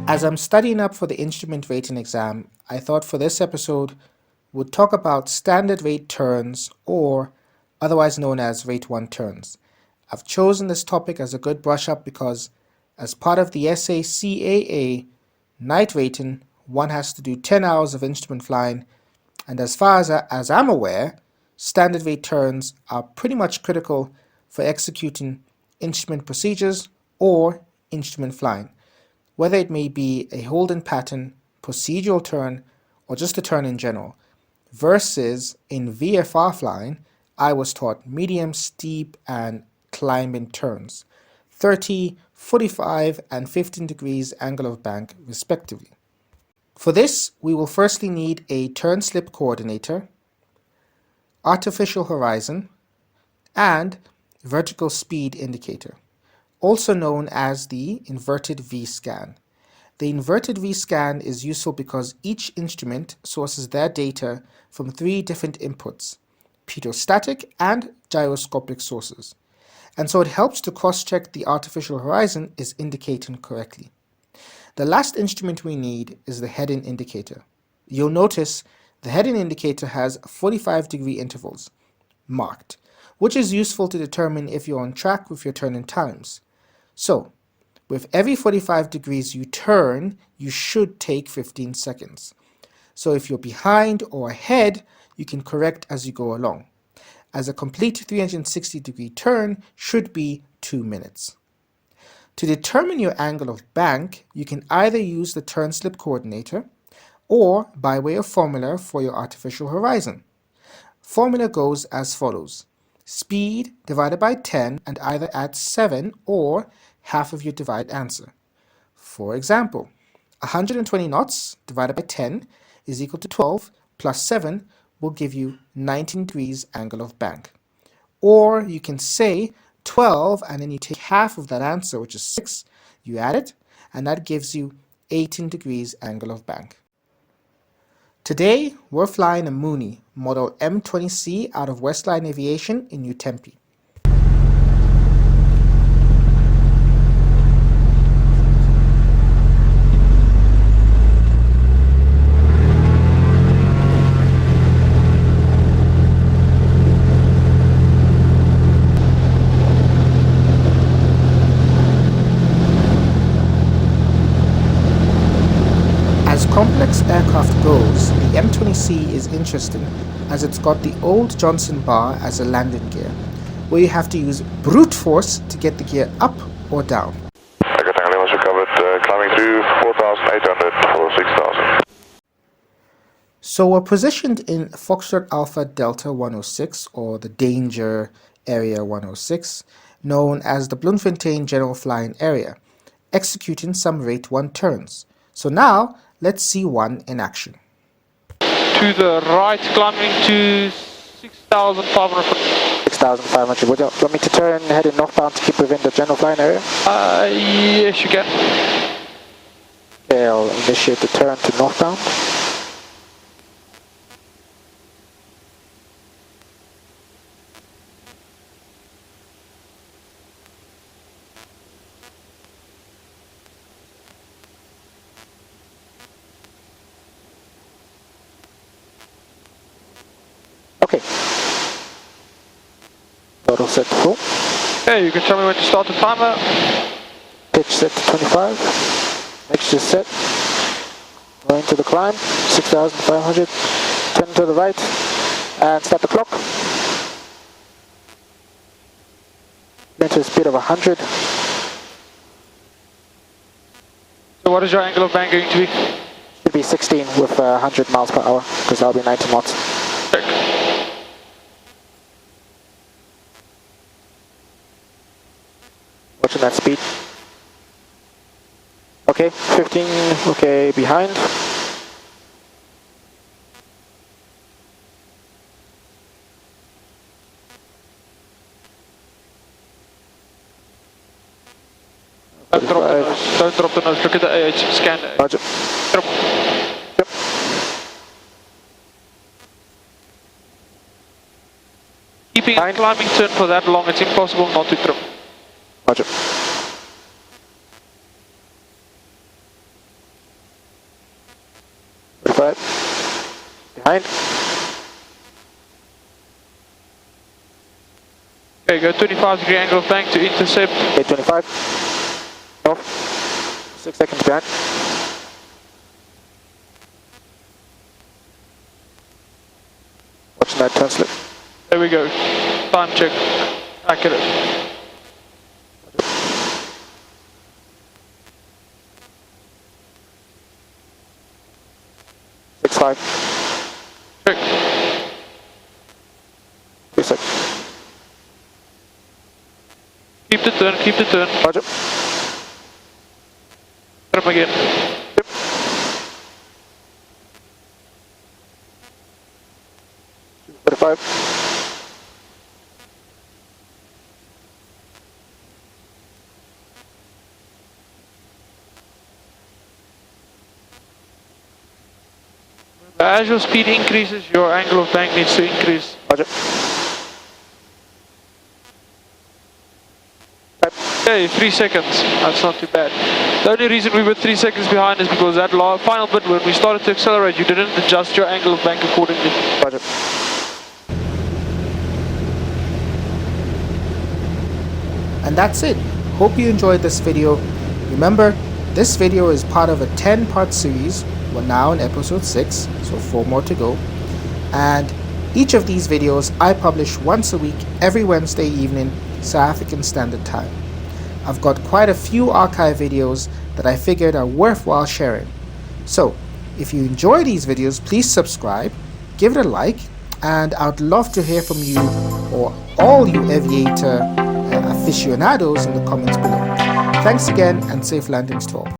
As I'm studying up for the instrument rating exam, I thought for this episode we'd talk about standard rate turns, or otherwise known as rate 1 turns. I've chosen this topic as a good brush up because as part of the SACAA night rating, one has to do 10 hours of instrument flying, and as far as I'm aware, standard rate turns are pretty much critical for executing instrument procedures or instrument flying, whether it may be a holding pattern, procedural turn, or just a turn in general. Versus in VFR flying, I was taught medium, steep, and climbing turns, 30, 45, and 15 degrees angle of bank respectively. For this, we will firstly need a turn slip coordinator, artificial horizon, and vertical speed indicator, also known as the inverted V-scan. The inverted V-scan is useful because each instrument sources their data from 3 different inputs, pitot-static and gyroscopic sources, and so it helps to cross-check the artificial horizon is indicating correctly. The last instrument we need is the heading indicator. You'll notice the heading indicator has 45-degree intervals marked, which is useful to determine if you're on track with your turning times. So, with every 45 degrees you turn, you should take 15 seconds. So if you're behind or ahead, you can correct as you go along, as a complete 360-degree turn should be 2 minutes. To determine your angle of bank, you can either use the turn slip coordinator or by way of formula for your artificial horizon. Formula goes as follows: speed divided by 10 and either add 7 or half of your divided answer. For example, 120 knots divided by 10 is equal to 12 plus 7 will give you 19 degrees angle of bank. Or you can say 12 and then you take half of that answer, which is 6, you add it, and that gives you 18 degrees angle of bank. Today, we're flying a Mooney model M20C out of Westline Aviation in New Tempe. As complex aircraft goes, the M20C is interesting as it's got the old Johnson bar as a landing gear, where you have to use brute force to get the gear up or down. Climbing through 4,800 or 6,000. So we're positioned in Foxtrot Alpha Delta 106, or the Danger Area 106, known as the Bloemfontein General Flying Area, executing some rate 1 turns. So now, let's see one in action. To the right, climbing to 6,500 foot. 6,500. Would you want me to turn heading northbound to keep within the general flying area? Yes, you can. Okay, I'll initiate the turn to northbound. Okay. Throttle set to full. Okay, you can tell me when to start the timer. Pitch set to 25. Mixture set. Going to the climb. 6,500. Turn to the right. And start the clock. Going to a speed of 100. So what is your angle of bank going to be? Should be 16 with 100 miles per hour, because that'll be 90 knots. Check. Watching that speed. Okay, 15, okay, behind. Don't drop the nose, look at the AH scan. Roger. Drop. Yep. Keeping a climbing turn for that long, it's impossible not to trip. Roger. 25. Behind. Okay, go 25-degree angle of bank to intercept. Okay, 25. Off. 6 seconds behind. Watching that turn slip. There we go. Time check. Accurate. Six five. Check. 3 6. Keep the turn, keep the turn. Roger. Turn him again. Yep. Five. As your speed increases, your angle of bank needs to increase. Roger. Okay, 3 seconds. That's not too bad. The only reason we were 3 seconds behind is because that final bit, when we started to accelerate, you didn't adjust your angle of bank accordingly. Roger. And that's it. Hope you enjoyed this video. Remember, this video is part of a 10-part series. We're now in episode 6, so 4 more to go. And each of these videos I publish once a week, every Wednesday evening, South African Standard Time. I've got quite a few archive videos that I figured are worthwhile sharing. So, if you enjoy these videos, please subscribe, give it a like, and I'd love to hear from you or all you aviator aficionados in the comments below. Thanks again, and safe landings to all.